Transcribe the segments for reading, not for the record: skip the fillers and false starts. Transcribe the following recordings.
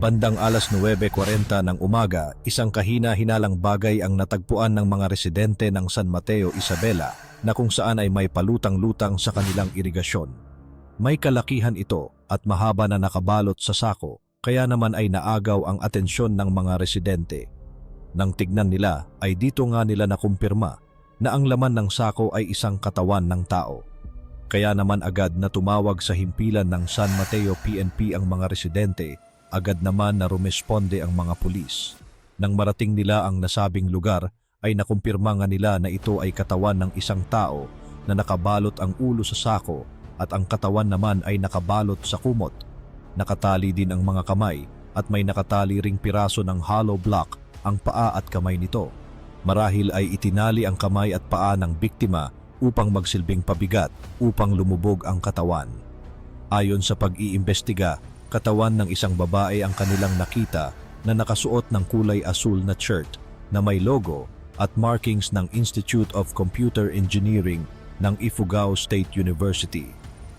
Bandang alas 9:40 ng umaga, isang kahina-hinalang bagay ang natagpuan ng mga residente ng San Mateo, Isabela na kung saan ay may palutang-lutang sa kanilang irigasyon. May kalakihan ito at mahaba na nakabalot sa sako, kaya naman ay naagaw ang atensyon ng mga residente. Nang tignan nila ay dito nga nila nakumpirma na ang laman ng sako ay isang katawan ng tao. Kaya naman agad na tumawag sa himpilan ng San Mateo PNP ang mga residente. Agad naman na rumesponde ang mga pulis. Nang marating nila ang nasabing lugar, ay nakumpirma nga nila na ito ay katawan ng isang tao na nakabalot ang ulo sa sako at ang katawan naman ay nakabalot sa kumot. Nakatali din ang mga kamay at may nakatali ring piraso ng hollow block ang paa at kamay nito. Marahil ay itinali ang kamay at paa ng biktima upang magsilbing pabigat upang lumubog ang katawan. Ayon sa pag-iimbestiga, katawan ng isang babae ang kanilang nakita na nakasuot ng kulay asul na shirt na may logo at markings ng Institute of Computer Engineering ng Ifugao State University.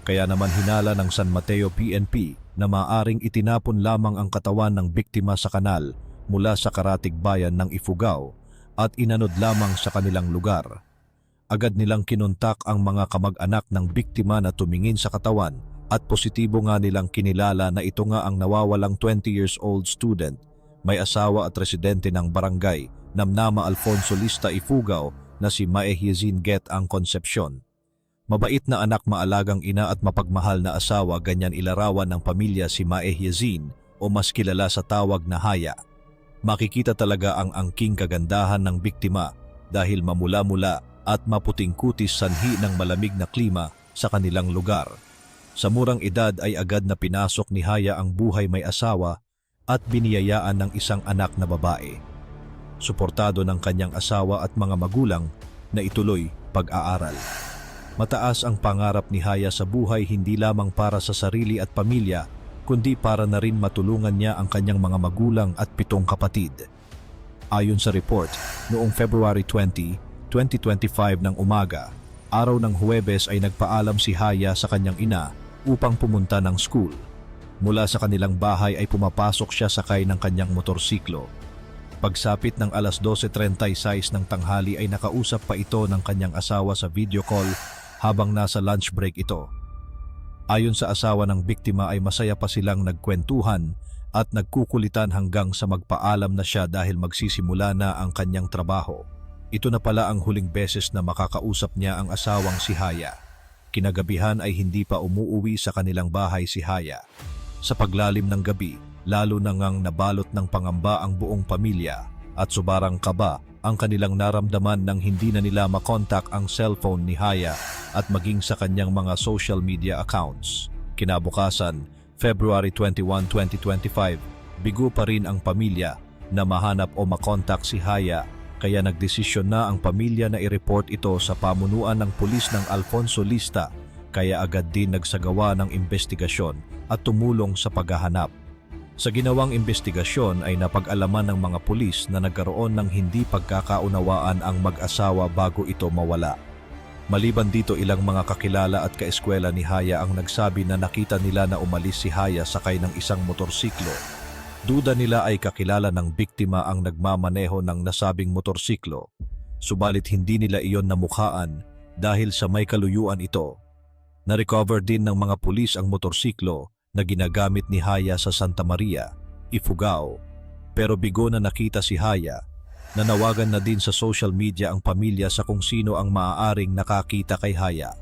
Kaya naman hinala ng San Mateo PNP na maaring itinapon lamang ang katawan ng biktima sa kanal mula sa karatig bayan ng Ifugao at inanod lamang sa kanilang lugar. Agad nilang kinontak ang mga kamag-anak ng biktima na tumingin sa katawan at positibo nga nilang kinilala na ito nga ang nawawalang 20 years old student, may asawa at residente ng barangay Namnama Alfonso Lista, Ifugao na si Mae Hiezin Get ang Concepcion. Mabait na anak, maalagang ina at mapagmahal na asawa, ganyan ilarawan ng pamilya si Mae Hiezin o mas kilala sa tawag na Haya. Makikita talaga ang angking kagandahan ng biktima dahil mamula-mula at maputing kutis sanhi ng malamig na klima sa kanilang lugar. Sa murang edad ay agad na pinasok ni Haya ang buhay may asawa at biniyayaan ng isang anak na babae. Suportado ng kanyang asawa at mga magulang na ituloy pag-aaral. Mataas ang pangarap ni Haya sa buhay, hindi lamang para sa sarili at pamilya, kundi para na rin matulungan niya ang kanyang mga magulang at 7 kapatid. Ayon sa report, noong February 20, 2025 ng umaga, araw ng Huwebes ay nagpaalam si Haya sa kanyang ina upang pumunta ng school. Mula sa kanilang bahay ay pumapasok siya sakay ng kanyang motorsiklo. Pagsapit ng alas 12:36 ng tanghali ay nakausap pa ito ng kanyang asawa sa video call habang nasa lunch break ito. Ayon sa asawa ng biktima ay masaya pa silang nagkwentuhan at nagkukulitan hanggang sa magpaalam na siya dahil magsisimula na ang kanyang trabaho. Ito na pala ang huling beses na makakausap niya ang asawang si Haya. Kinagabihan ay hindi pa umuuwi sa kanilang bahay si Haya. Sa paglalim ng gabi, lalo na ngang nabalot ng pangamba ang buong pamilya at sobrang kaba ang kanilang naramdaman nang hindi na nila makontak ang cellphone ni Haya at maging sa kanyang mga social media accounts. Kinabukasan, February 21, 2025, bigo pa rin ang pamilya na mahanap o makontak si Haya. Kaya nagdesisyon na ang pamilya na i-report ito sa pamunuan ng pulis ng Alfonso Lista, kaya agad din nagsagawa ng investigasyon at tumulong sa paghahanap. Sa ginawang investigasyon ay napag-alaman ng mga pulis na nagkaroon ng hindi pagkakaunawaan ang mag-asawa bago ito mawala. Maliban dito, ilang mga kakilala at kaeskwela ni Haya ang nagsabi na nakita nila na umalis si Haya sakay ng isang motorsiklo. Duda nila ay kakilala ng biktima ang nagmamaneho ng nasabing motorsiklo, subalit hindi nila iyon namukhaan dahil sa may kaluyuan ito. Na-recover din ng mga pulis ang motorsiklo na ginagamit ni Haya sa Santa Maria, Ifugao. Pero bigo na nakita si Haya, nanawagan na din sa social media ang pamilya sa kung sino ang maaaring nakakita kay Haya.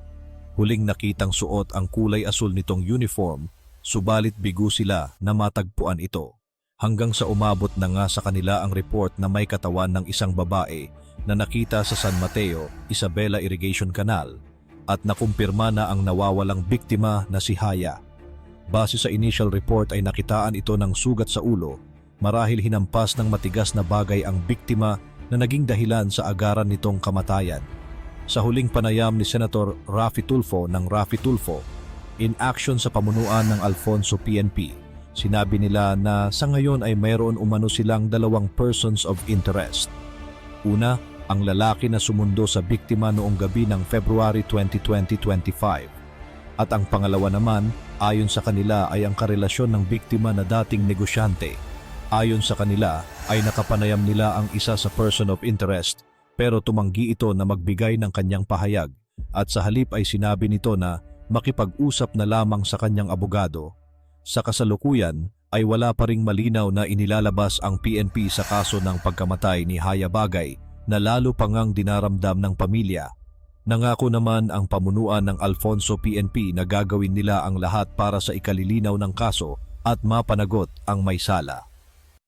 Huling nakitang suot ang kulay asul nitong uniform, subalit bigo sila na matagpuan ito. Hanggang sa umabot na nga sa kanila ang report na may katawan ng isang babae na nakita sa San Mateo, Isabela Irrigation Canal at nakumpirma na ang nawawalang biktima na si Haya. Base sa initial report ay nakitaan ito ng sugat sa ulo, marahil hinampas ng matigas na bagay ang biktima na naging dahilan sa agaran nitong kamatayan. Sa huling panayam ni Senator Raffy Tulfo ng Raffy Tulfo, in action sa pamunuan ng Alfonso PNP, sinabi nila na sa ngayon ay mayroon umano silang 2 persons of interest. Una, ang lalaki na sumundo sa biktima noong gabi ng February 20, 2025. At ang pangalawa naman Ayon sa kanila ay ang karelasyon ng biktima na dating negosyante. Ayon sa kanila ay nakapanayam nila ang isa sa person of interest pero tumanggi ito na magbigay ng kanyang pahayag at sa halip ay sinabi nito na makipag-usap na lamang sa kanyang abogado. Sa kasalukuyan ay wala pa ring malinaw na inilalabas ang PNP sa kaso ng pagkamatay ni Haya Bagay na lalo pang ang dinaramdam ng pamilya. Nangako naman ang pamunuan ng Alfonso PNP na gagawin nila ang lahat para sa ikalilinaw ng kaso at mapanagot ang may sala.